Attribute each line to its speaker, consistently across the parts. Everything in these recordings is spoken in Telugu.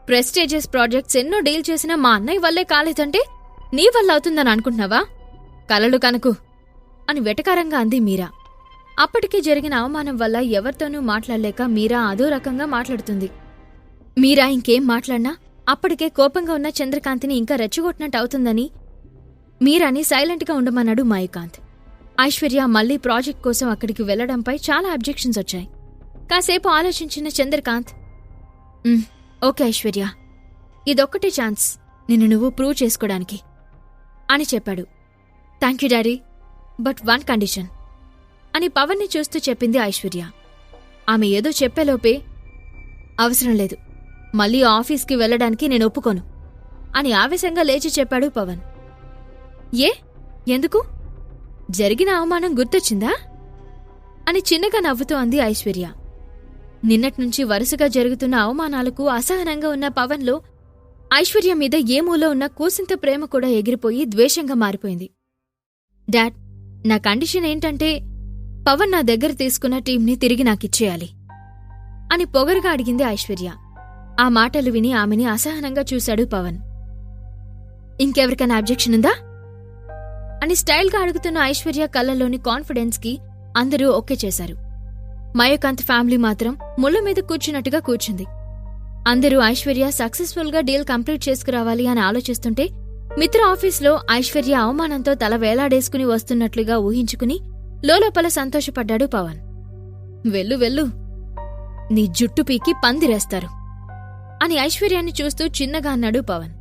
Speaker 1: ప్రెస్టీజియస్ ప్రాజెక్ట్స్ ఎన్నో డీల్ చేసినా మా అన్నయ్య వల్లే కాలేదంటే నీ వల్ల అవుతుందని అనుకుంటున్నావా? కలలు కనుకు అని వెటకారంగా అంది మీరా. అప్పటికే జరిగిన అవమానం వల్ల ఎవరితోనూ మాట్లాడలేక మీరా అదో రకంగా మాట్లాడుతుంది. మీరా ఇంకేం మాట్లాడినా అప్పటికే కోపంగా ఉన్న చంద్రకాంత్ని ఇంకా రెచ్చగొట్టినట్టు అవుతుందని మీరాని సైలెంట్గా ఉండమన్నాడు మాయకాంత్. ఐశ్వర్య మళ్లీ ప్రాజెక్ట్ కోసం అక్కడికి వెళ్లడంపై చాలా అబ్జెక్షన్స్ వచ్చాయి. కాసేపు ఆలోచించిన చంద్రకాంత్, ఓకే ఐశ్వర్య, ఇదొక్కటే ఛాన్స్ నిన్ను నువ్వు ప్రూవ్ చేసుకోవడానికి అని చెప్పాడు. Thank you daddy, but one condition అని పవన్ని చూస్తూ చెప్పింది ఐశ్వర్య. ఆమె ఏదో చెప్పేలోపే, అవసరం లేదు, మళ్లీ ఆఫీస్కి వెళ్లడానికి నేను ఒప్పుకోను అని ఆవేశంగా లేచి చెప్పాడు పవన్. ఏ, ఎందుకు? జరిగిన అవమానం గుర్తొచ్చిందా అని చిన్నగా నవ్వుతూ అంది ఐశ్వర్య. నిన్నట్నుంచి వరుసగా జరుగుతున్న అవమానాలకు అసహనంగా ఉన్న పవన్లో ఐశ్వర్య మీద ఏ మూలో ఉన్న కూసింత ప్రేమ కూడా ఎగిరిపోయి ద్వేషంగా మారిపోయింది. డాడ్, నా కండిషన్ ఏంటంటే పవన్ నా దగ్గర తీసుకున్న టీంని తిరిగి నాకిచ్చేయాలి అని పొగరుగా అడిగింది ఐశ్వర్య. ఆ మాటలు విని ఆమెని అసహనంగా చూశాడు పవన్. ఇంకెవరికైనా అబ్జెక్షన్ ఉందా అని స్టైల్గా అడుగుతున్న ఐశ్వర్య కళ్ళలోని కాన్ఫిడెన్స్కి అందరూ ఓకే చేశారు. మయకాంత్ ఫ్యామిలీ మాత్రం ముళ్ళ మీద కూర్చున్నట్టుగా కూర్చుంది. అందరూ ఐశ్వర్య సక్సెస్ఫుల్గా డీల్ కంప్లీట్ చేసుకురావాలి అని ఆలోచిస్తుంటే మిత్ర ఆఫీస్లో ఐశ్వర్య అవమానంతో తల వేలాడేసుకుని వస్తున్నట్లుగా ఊహించుకుని లోలోపల సంతోషపడ్డాడు పవన్. వెళ్ళు వెళ్ళు, నీ జుట్టు పీకి పందిరేస్తారు అని ఐశ్వర్యాన్ని చూస్తూ చిన్నగా అన్నాడు పవన్.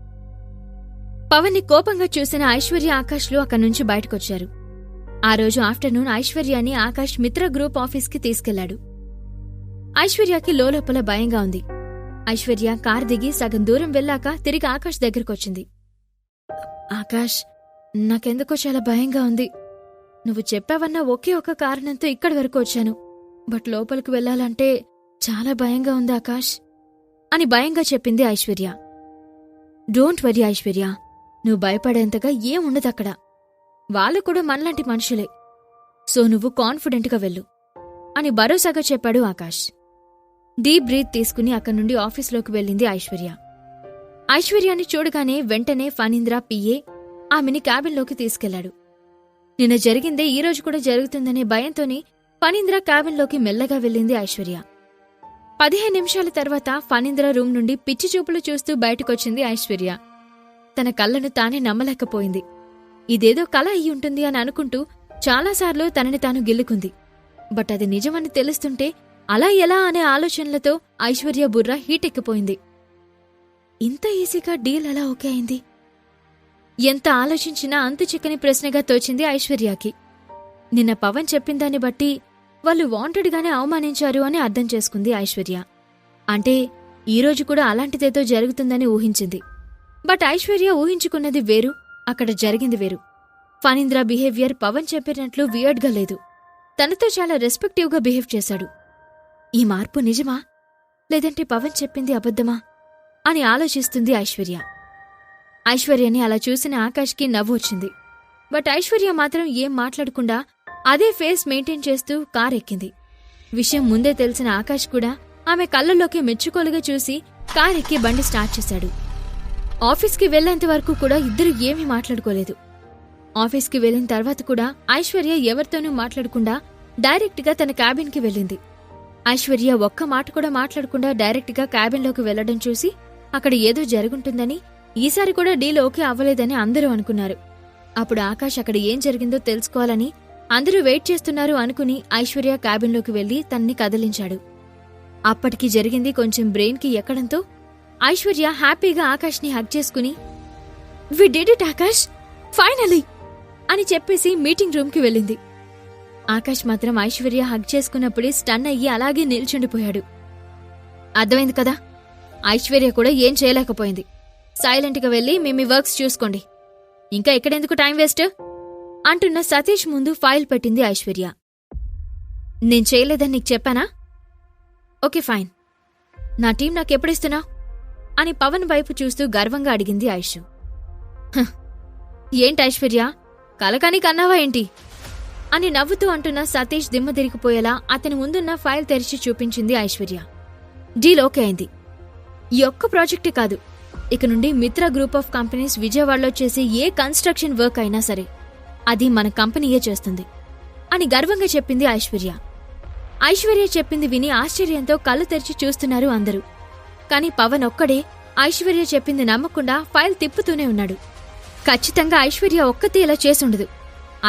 Speaker 1: పవన్ని కోపంగా చూసిన ఐశ్వర్య ఆకాష్లు అక్కడ్నుంచి బయటకొచ్చారు. ఆ రోజు ఆఫ్టర్నూన్ ఐశ్వర్యాని ఆకాష్ మిత్ర గ్రూప్ ఆఫీస్కి తీసుకెళ్లాడు. ఐశ్వర్యకి లోలోపల భయంగా ఉంది. ఐశ్వర్య కారు దిగి సగం దూరం వెళ్ళాక తిరిగి ఆకాష్ దగ్గరకొచ్చింది. ఆకాష్, నాకెందుకో చాలా భయంగా ఉంది. నువ్వు చెప్పావన్న ఒకే ఒక కారణంతో ఇక్కడి వరకు వచ్చాను, బట్ లోపలికి వెళ్లాలంటే చాలా భయంగా ఉంది ఆకాష్ అని భయంగా చెప్పింది ఐశ్వర్య. డోంట్ వరీ ఐశ్వర్య, నువ్వు భయపడేంతగా ఏముండదక్కడ. వాళ్ళు కూడా మనలాంటి మనుషులే, సో నువ్వు కాన్ఫిడెంట్గా వెళ్ళు అని భరోసాగా చెప్పాడు ఆకాష్. డీప్ బ్రీత్ తీసుకుని అక్కడి నుండి ఆఫీస్లోకి వెళ్ళింది ఐశ్వర్య. ఐశ్వర్యాన్ని చూడగానే వెంటనే ఫణీంద్ర పిఏ ఆమెని క్యాబిన్లోకి తీసుకెళ్లాడు. నిన్న జరిగిందే ఈరోజు కూడా జరుగుతుందనే భయంతోనే ఫణీంద్ర క్యాబిన్లోకి మెల్లగా వెళ్ళింది ఐశ్వర్య. 15 నిమిషాల తర్వాత ఫణీంద్ర రూమ్ నుండి పిచ్చి చూపులు చూస్తూ బయటకొచ్చింది ఐశ్వర్య. తన కళ్ళను తానే నమ్మలేకపోయింది. ఇదేదో కల అయ్యుంటుంది అని అనుకుంటూ చాలాసార్లు తనని తాను గిల్లుకుంది. బట్ అది నిజమని తెలుస్తుంటే అలా ఎలా అనే ఆలోచనలతో ఐశ్వర్య బుర్ర హీటెక్కిపోయింది. ఇంత ఈజీగా డీల్ ఎలా ఓకే అయింది? ఎంత ఆలోచించినా అంతు చిక్కని ప్రశ్నగా తోచింది ఐశ్వర్యకి. నిన్న పవన్ చెప్పిందాన్ని బట్టి వాళ్ళు వాంటెడ్గానే అవమానించారు అని అర్థం చేసుకుంది ఐశ్వర్య. అంటే ఈరోజు కూడా అలాంటిదేదో జరుగుతుందని ఊహించింది. బట్ ఐశ్వర్య ఊహించుకున్నది వేరు, అక్కడ జరిగింది వేరు. ఫణీంద్ర బిహేవియర్ పవన్ చెప్పినట్లు వియర్డ్గా లేదు. తనతో చాలా రెస్పెక్టివ్గా బిహేవ్ చేశాడు. ఈ మార్పు నిజమా, లేదంటే పవన్ చెప్పింది అబద్ధమా అని ఆలోచిస్తుంది ఐశ్వర్య. ఐశ్వర్యని అలా చూసిన ఆకాష్కి నవ్వు వచ్చింది. బట్ ఐశ్వర్య మాత్రం ఏం మాట్లాడకుండా అదే ఫేస్ మెయింటైన్ చేస్తూ కారెక్కింది. విషయం ముందే తెలిసిన ఆకాష్ కూడా ఆమె కళ్ళల్లోకి మెచ్చుకోలుగా చూసి కారెక్కి బండి స్టార్ట్ చేశాడు. ఆఫీస్కి వెళ్లేంతవరకు కూడా ఇద్దరు ఏమీ మాట్లాడుకోలేదు. ఆఫీస్కి వెళ్లిన తర్వాత కూడా ఐశ్వర్య ఎవరితోనూ మాట్లాడకుండా డైరెక్ట్గా తన క్యాబిన్కి వెళ్ళింది. ఐశ్వర్య ఒక్క మాట కూడా మాట్లాడకుండా డైరెక్ట్గా క్యాబిన్లోకి వెళ్లడం చూసి అక్కడ ఏదో జరుగుంటుందని, ఈసారి కూడా డీల్ ఓకే అవ్వలేదని అందరూ అనుకున్నారు. అప్పుడు ఆకాష్ అక్కడ ఏం జరిగిందో తెలుసుకోవాలని అందరూ వెయిట్ చేస్తున్నారు అనుకుని ఐశ్వర్య క్యాబిన్లోకి వెళ్లి తన్ని కదిలించాడు. అప్పటికి జరిగింది కొంచెం బ్రెయిన్కి ఎక్కడంతో ఐశ్వర్య హ్యాపీగా ఆకాష్ని హగ్ చేసుకుని, we did it Akash, finally అని చెప్పేసి మీటింగ్ రూమ్కి వెళ్ళింది. ఆకాష్ మాత్రం ఐశ్వర్య హగ్ చేసుకున్నప్పుడే స్టన్ అయ్యి అలాగే నిల్చుండిపోయాడు. అర్థమైంది కదా, ఐశ్వర్య కూడా ఏం చేయలేకపోయింది. సైలెంట్గా వెళ్ళి మీ వర్క్స్ చూసుకోండి, ఇంకా ఎక్కడెందుకు టైం వేస్ట్ అంటున్న సతీష్ ముందు ఫైల్ పెట్టింది ఐశ్వర్య. నేను చేయలేదని నీకు చెప్పానా? ఓకే ఫైన్, నా టీం నాకెప్పుడిస్తున్నా అని పవన్ వైపు చూస్తూ గర్వంగా అడిగింది ఐషు. ఏంటి ఐశ్వర్య, కలకాని కన్నావా ఏంటి అని నవ్వుతూ అంటున్న సతీష్ దిమ్మ తిరిగిపోయేలా అతని ముందున్న ఫైల్ తెరిచి చూపించింది ఐశ్వర్య. డీల్ ఓకే అయింది. ఈ ఒక్క ప్రాజెక్టే కాదు, ఇక నుండి మిత్ర గ్రూప్ ఆఫ్ కంపెనీస్ విజయవాడలో చేసే ఏ కన్స్ట్రక్షన్ వర్క్ అయినా సరే అది మన కంపెనీయే చేస్తుంది అని గర్వంగా చెప్పింది ఐశ్వర్య. ఐశ్వర్య చెప్పింది విని ఆశ్చర్యంతో కళ్ళు తెరిచి చూస్తున్నారు అందరూ. కాని పవన్ ఒక్కడే ఐశ్వర్య చెప్పింది నమ్మకుండా ఫైల్ తిప్పుతూనే ఉన్నాడు. ఖచ్చితంగా ఐశ్వర్య ఒక్కతే ఇలా చేసుండదు.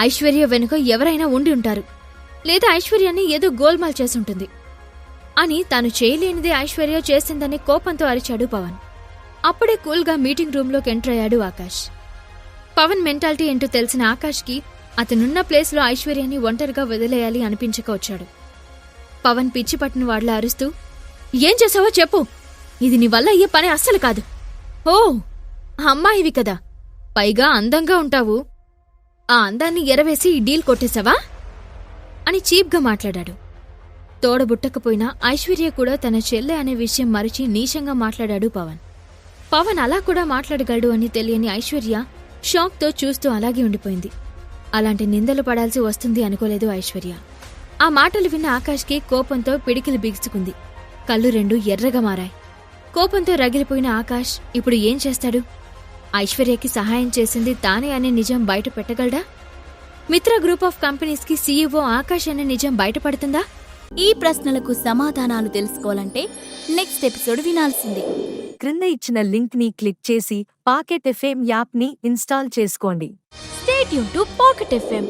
Speaker 1: ఐశ్వర్య వెనుక ఎవరైనా ఉండి ఉంటారు, లేదా ఐశ్వర్యాన్ని ఏదో గోల్మాల్ చేసుంటుంది అని తాను చేయలేనిదే ఐశ్వర్య చేసిందని కోపంతో అరిచాడు పవన్. అప్పుడే కూల్గా మీటింగ్ రూంలోకి ఎంటర్ అయ్యాడు ఆకాష్. పవన్ మెంటాలిటీ ఏంటో తెలిసిన ఆకాష్కి అతనున్న ప్లేస్లో ఐశ్వర్యాన్ని ఒంటరిగా వదిలేయాలి అనిపించక వచ్చాడు. పవన్ పిచ్చి పట్టిన వాళ్లా అరుస్తూ, ఏం చేసావో చెప్పు, ఇది నీ వల్ల అయ్యే పని అస్సలు కాదు. ఓ అమ్మాయివి కదా, పైగా అందంగా ఉంటావు, ఆ అందాన్ని ఎరవేసి ఈ డీల్ కొట్టేశావా అని చీప్గా మాట్లాడాడు. తోడబుట్టకపోయినా ఐశ్వర్య కూడా తన చెల్లె అనే విషయం మరిచి నీచంగా మాట్లాడాడు పవన్. పవన్ అలా కూడా మాట్లాడగలడు అని తెలియని ఐశ్వర్య షాక్తో చూస్తూ అలాగే ఉండిపోయింది. అలాంటి నిందలు పడాల్సి వస్తుంది అనుకోలేదు ఐశ్వర్య. ఆ మాటలు విన్న ఆకాష్కి కోపంతో పిడికిలు బిగుసుకుంది. కళ్ళు రెండు ఎర్రగా మారాయి. కోపంతో రగిలిపోయిన ఆకాష్ ఇప్పుడు ఏం చేస్తాడు? ఐశ్వర్యకి సహాయం చేసింది తానే అనే నిజం బయట పెట్టగలడా? మిత్ర గ్రూప్ ఆఫ్ కంపెనీస్కి సీఈఓ ఆకాష్ అనే నిజం బయటపడుతుందా?
Speaker 2: ఈ ప్రశ్నలకు సమాధానాలు తెలుసుకోవాలంటే నెక్స్ట్ ఎపిసోడ్ వినాల్సిందే.
Speaker 3: క్రింద ఇచ్చిన లింక్ ని క్లిక్ చేసి పాకెట్ ఎఫ్ఎం యాప్ ని ఇన్స్టాల్ చేసుకోండి.
Speaker 2: Stay tune to pocket FM.